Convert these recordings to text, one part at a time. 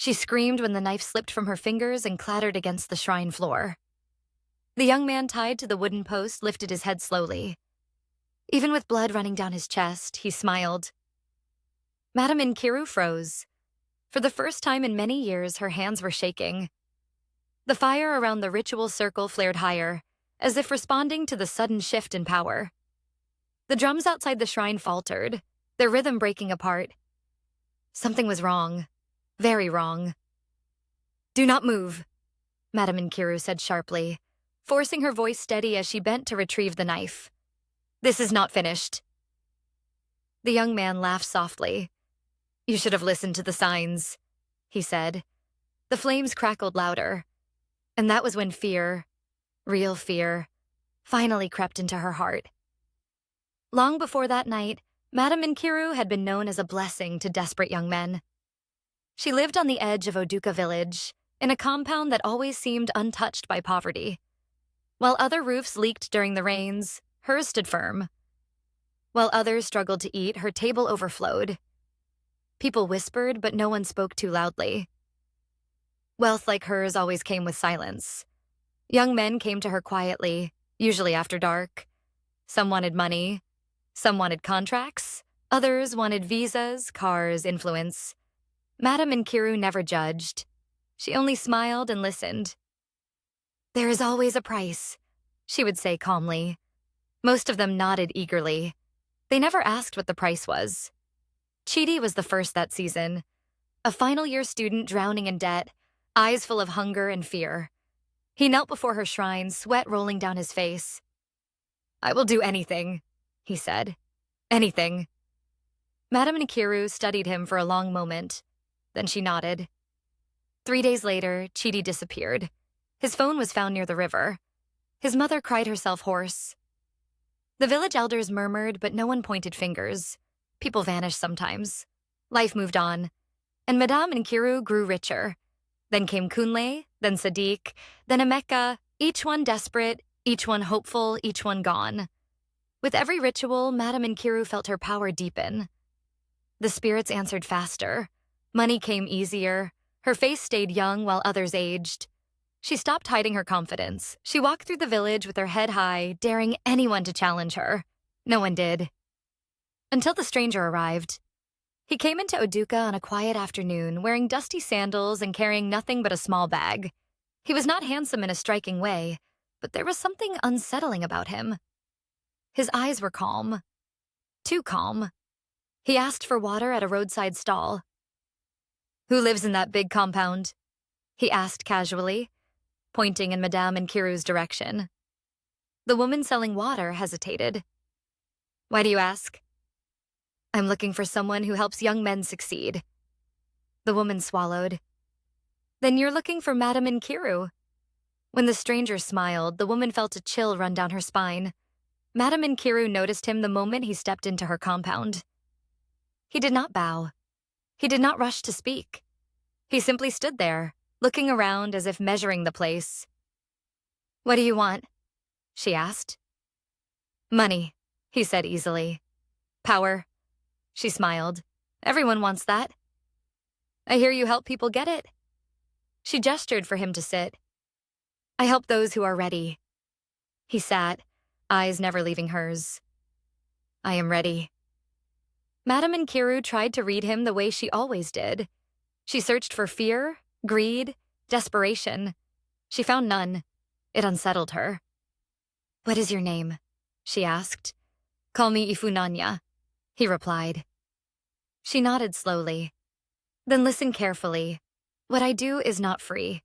She screamed when the knife slipped from her fingers and clattered against the shrine floor. The young man tied to the wooden post lifted his head slowly. Even with blood running down his chest, he smiled. Madam Nkiru froze. For the first time in many years, her hands were shaking. The fire around the ritual circle flared higher, as if responding to the sudden shift in power. The drums outside the shrine faltered, their rhythm breaking apart. Something was wrong. Very wrong. "Do not move," Madam Nkiru said sharply, forcing her voice steady as she bent to retrieve the knife. "This is not finished." The young man laughed softly. "You should have listened to the signs," he said. The flames crackled louder, and that was when fear, real fear, finally crept into her heart. Long before that night, Madam Nkiru had been known as a blessing to desperate young men. She lived on the edge of Oduka village, in a compound that always seemed untouched by poverty. While other roofs leaked during the rains, hers stood firm. While others struggled to eat, her table overflowed. People whispered, but no one spoke too loudly. Wealth like hers always came with silence. Young men came to her quietly, usually after dark. Some wanted money, some wanted contracts, others wanted visas, cars, influence. Madam Nkiru never judged. She only smiled and listened. "There is always a price," she would say calmly. Most of them nodded eagerly. They never asked what the price was. Chidi was the first that season, a final-year student drowning in debt, eyes full of hunger and fear. He knelt before her shrine, sweat rolling down his face. "I will do anything," he said. "Anything." Madam Nkiru studied him for a long moment. Then she nodded. 3 days later, Chidi disappeared. His phone was found near the river. His mother cried herself hoarse. The village elders murmured, but no one pointed fingers. People vanished sometimes. Life moved on. And Madame Nkiru grew richer. Then came Kunle, then Sadiq, then Emeka, each one desperate, each one hopeful, each one gone. With every ritual, Madame Nkiru felt her power deepen. The spirits answered faster. Money came easier. Her face stayed young while others aged. She stopped hiding her confidence. She walked through the village with her head high, daring anyone to challenge her. No one did. Until the stranger arrived. He came into Oduka on a quiet afternoon, wearing dusty sandals and carrying nothing but a small bag. He was not handsome in a striking way, but there was something unsettling about him. His eyes were calm. Too calm. He asked for water at a roadside stall. "Who lives in that big compound?" he asked casually, pointing in Madame Nkiru's direction. The woman selling water hesitated. "Why do you ask?" "I'm looking for someone who helps young men succeed." The woman swallowed. "Then you're looking for Madam Nkiru." When the stranger smiled, the woman felt a chill run down her spine. Madam Nkiru noticed him the moment he stepped into her compound. He did not bow. He did not rush to speak. He simply stood there, looking around as if measuring the place. "What do you want?" she asked. "Money," he said easily. "Power." She smiled. "Everyone wants that." "I hear you help people get it." She gestured for him to sit. "I help those who are ready." He sat, eyes never leaving hers. "I am ready." Madam Nkiru tried to read him the way she always did. She searched for fear, greed, desperation. She found none. It unsettled her. "What is your name?" she asked. "Call me Ifunanya," he replied. She nodded slowly. "Then listen carefully. What I do is not free."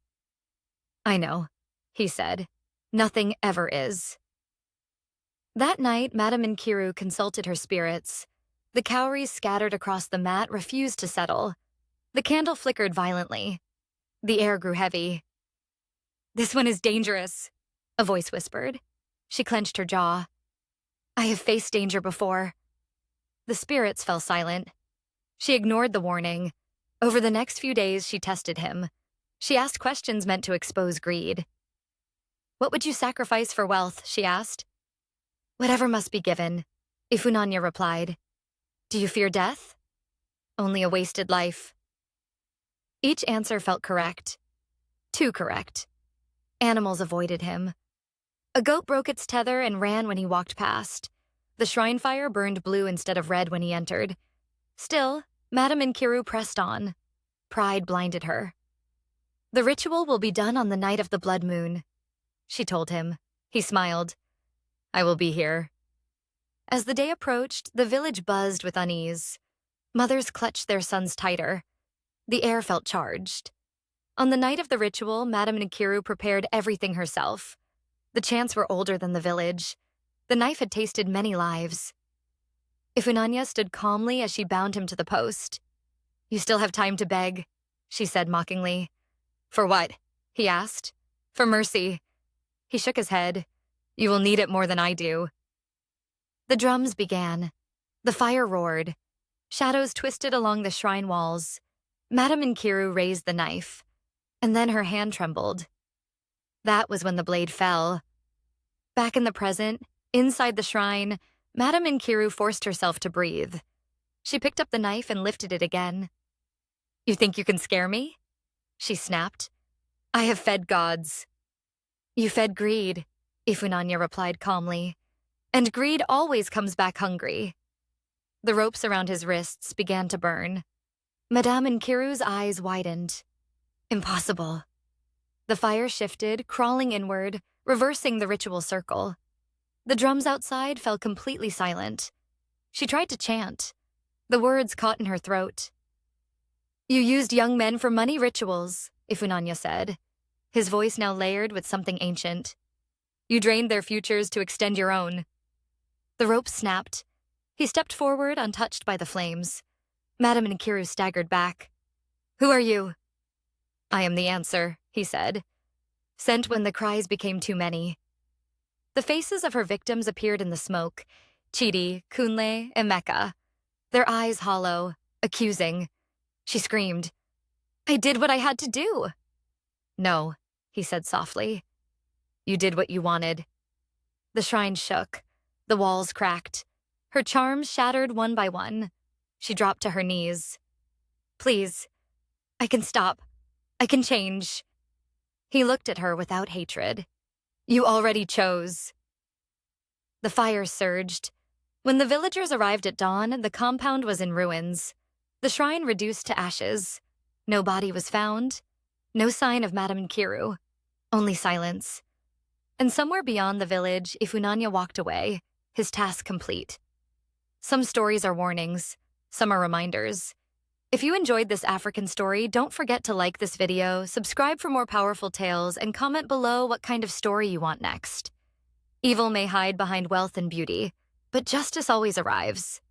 "I know," he said. "Nothing ever is." That night, Madam Nkiru consulted her spirits. The cowries scattered across the mat refused to settle. The candle flickered violently. The air grew heavy. "This one is dangerous," a voice whispered. She clenched her jaw. "I have faced danger before." The spirits fell silent. She ignored the warning. Over the next few days, she tested him. She asked questions meant to expose greed. "What would you sacrifice for wealth?" she asked. "Whatever must be given," Ifunanya replied. "Do you fear death?" "Only a wasted life." Each answer felt correct. Too correct. Animals avoided him. A goat broke its tether and ran when he walked past. The shrine fire burned blue instead of red when he entered. Still, Madam Nkiru pressed on. Pride blinded her. The ritual will be done on the night of the blood moon, she told him. He smiled. I will be here. As the day approached, the village buzzed with unease. Mothers clutched their sons tighter. The air felt charged. On the night of the ritual, Madam Nkiru prepared everything herself. The chants were older than the village. The knife had tasted many lives. Ifunanya stood calmly as she bound him to the post. You still have time to beg, she said mockingly. For what? He asked. For mercy. He shook his head. You will need it more than I do. The drums began. The fire roared. Shadows twisted along the shrine walls. Madam Nkiru raised the knife, and then her hand trembled. That was when the blade fell. Back in the present, inside the shrine, Madam Nkiru forced herself to breathe. She picked up the knife and lifted it again. You think you can scare me? She snapped. I have fed gods. You fed greed, Ifunanya replied calmly. And greed always comes back hungry. The ropes around his wrists began to burn. Madame Nkiru's eyes widened. Impossible. The fire shifted, crawling inward, reversing the ritual circle. The drums outside fell completely silent. She tried to chant. The words caught in her throat. You used young men for money rituals, Ifunanya said, his voice now layered with something ancient. You drained their futures to extend your own. The rope snapped. He stepped forward, untouched by the flames. Madam Nkiru staggered back. Who are you? I am the answer, he said, sent when the cries became too many. The faces of her victims appeared in the smoke. Chidi, Kunle, Emeka. Their eyes hollow, accusing. She screamed. I did what I had to do. No, he said softly. You did what you wanted. The shrine shook. The walls cracked. Her charms shattered one by one. She dropped to her knees. Please, I can stop. I can change. He looked at her without hatred. You already chose. The fire surged. When the villagers arrived at dawn, the compound was in ruins. The shrine reduced to ashes. No body was found. No sign of Madam Nkiru. Only silence. And somewhere beyond the village, Ifunanya walked away, his task complete. Some stories are warnings. Some are reminders. If you enjoyed this African story, don't forget to like this video, subscribe for more powerful tales, and comment below what kind of story you want next. Evil may hide behind wealth and beauty, but justice always arrives.